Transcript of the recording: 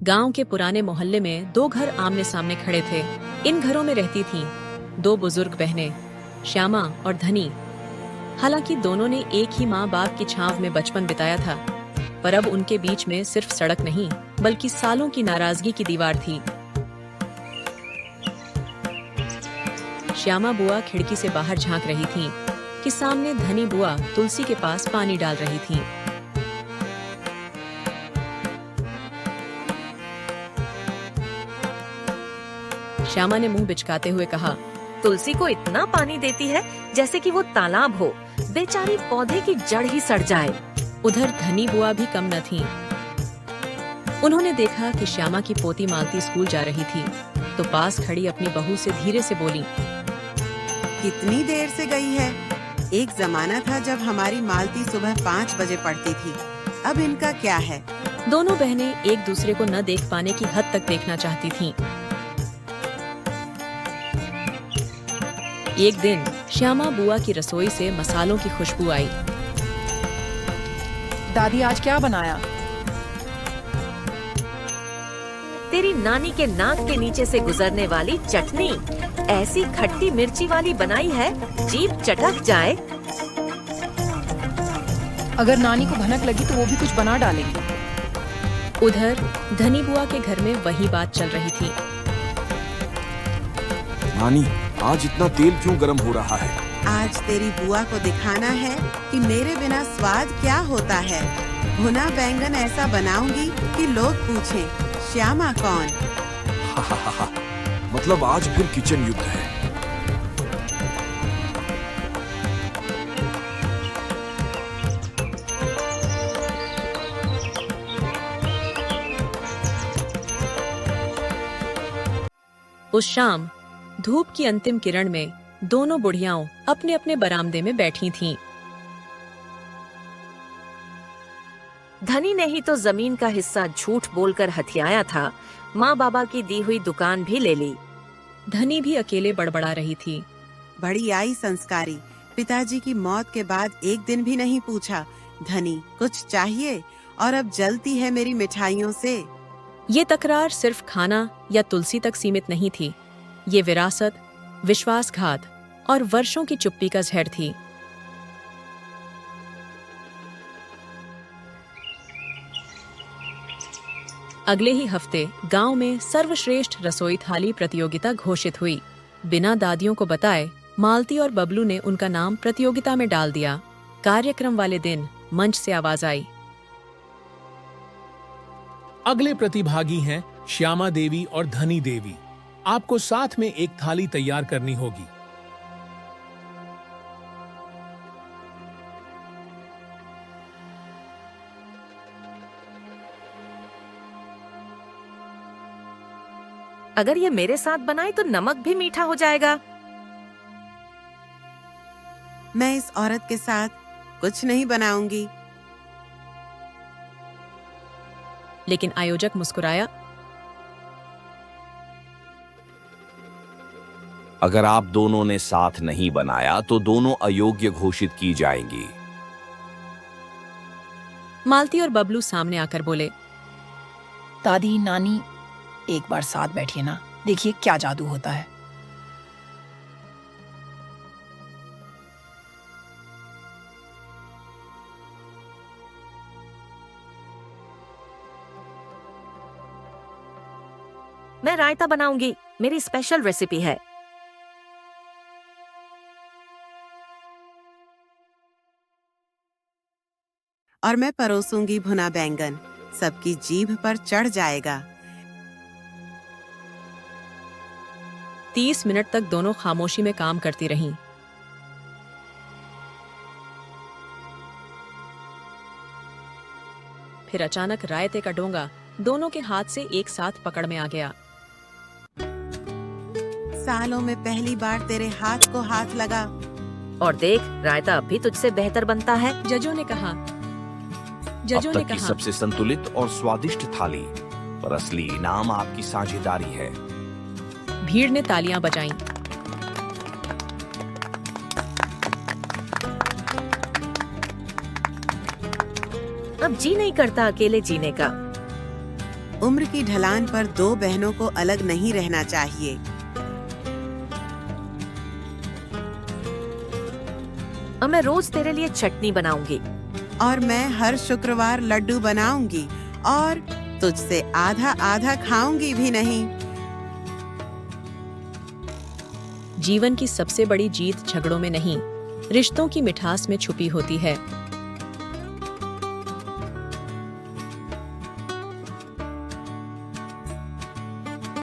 गांव के पुराने मोहल्ले में दो घर आमने सामने खड़े थे। इन घरों में रहती थीं दो बुजुर्ग बहनें, श्यामा और धनी। हालांकि दोनों ने एक ही माँ बाप की छांव में बचपन बिताया था, पर अब उनके बीच में सिर्फ सड़क नहीं बल्कि सालों की नाराजगी की दीवार थी। श्यामा बुआ खिड़की से बाहर झांक रही थीं कि सामने धनी बुआ तुलसी के पास पानी डाल रही थीं। श्यामा ने मुंह बिचकाते हुए कहा, तुलसी को इतना पानी देती है जैसे कि वो तालाब हो, बेचारी पौधे की जड़ ही सड़ जाए। उधर धनी बुआ भी कम न थीं। उन्होंने देखा कि श्यामा की पोती मालती स्कूल जा रही थी, तो पास खड़ी अपनी बहू से धीरे से बोली, कितनी देर से गई है? एक जमाना था जब हमारी मालती सुबह 5 बजे पढ़ती थी, अब इनका क्या है? दोनों बहनें एक दूसरे को न देख पाने की हद तक देखना चाहती थीं। एक दिन श्यामा बुआ की रसोई से मसालों की खुशबू आई। दादी आज क्या बनाया? तेरी नानी के नाक के नीचे से गुजरने वाली चटनी, ऐसी खट्टी मिर्ची वाली बनाई है, जीभ चटक जाए। अगर नानी को भनक लगी तो वो भी कुछ बना डालेगी। उधर धनी बुआ के घर में वही बात चल रही थी। नानी, आज इतना तेल क्यों गर्म हो रहा है? आज तेरी बुआ को दिखाना है कि मेरे बिना स्वाद क्या होता है। भुना बैंगन ऐसा बनाऊंगी कि लोग पूछें, श्यामा कौन? मतलब आज फिर किचन युद्ध है। उस शाम धूप की अंतिम किरण में दोनों बुढ़ियाओं अपने अपने बरामदे में बैठी थीं। धनी ने ही तो जमीन का हिस्सा झूठ बोलकर हथियाया था, माँ बाबा की दी हुई दुकान भी ले ली। धनी भी अकेले बड़बड़ा रही थी। बड़ी आई संस्कारी, पिताजी की मौत के बाद एक दिन भी नहीं पूछा, धनी कुछ चाहिए? और अब जलती है मेरी मिठाइयों से। ये तकरार सिर्फ खाना या तुलसी तक सीमित नहीं थी। ये विरासत, विश्वासघात और वर्षों की चुप्पी का जहर थी। अगले ही हफ्ते गांव में सर्वश्रेष्ठ रसोई थाली प्रतियोगिता घोषित हुई। बिना दादियों को बताए मालती और बबलू ने उनका नाम प्रतियोगिता में डाल दिया। कार्यक्रम वाले दिन मंच से आवाज आई, अगले प्रतिभागी हैं श्यामा देवी और धनी देवी। आपको साथ में एक थाली तैयार करनी होगी। अगर ये मेरे साथ बनाए तो नमक भी मीठा हो जाएगा। मैं इस औरत के साथ कुछ नहीं बनाऊंगी। लेकिन आयोजक मुस्कुराया। अगर आप दोनों ने साथ नहीं बनाया तो दोनों अयोग्य घोषित की जाएंगी। मालती और बबलू सामने आकर बोले, दादी नानी एक बार साथ बैठिए ना, देखिए क्या जादू होता है। मैं रायता बनाऊंगी, मेरी स्पेशल रेसिपी है। और मैं परोसूंगी भुना बैंगन, सबकी जीभ पर चढ़ जाएगा। 30 मिनट तक दोनों खामोशी में काम करती रहीं। फिर अचानक रायते का डोंगा दोनों के हाथ से एक साथ पकड़ में आ गया। सालों में पहली बार तेरे हाथ को हाथ लगा। और देख, रायता अब भी तुझसे बेहतर बनता है। जजों ने कहा। अब तक की सबसे संतुलित और स्वादिष्ट थाली, पर असली इनाम आपकी साझेदारी है। भीड़ ने तालियां बजाईं। अब जी नहीं करता अकेले जीने का। उम्र की ढलान पर दो बहनों को अलग नहीं रहना चाहिए। अब मैं रोज तेरे लिए चटनी बनाऊंगी। और मैं हर शुक्रवार लड्डू बनाऊंगी और तुझसे आधा आधा खाऊंगी भी नहीं। जीवन की सबसे बड़ी जीत झगड़ों में नहीं, रिश्तों की मिठास में छुपी होती है।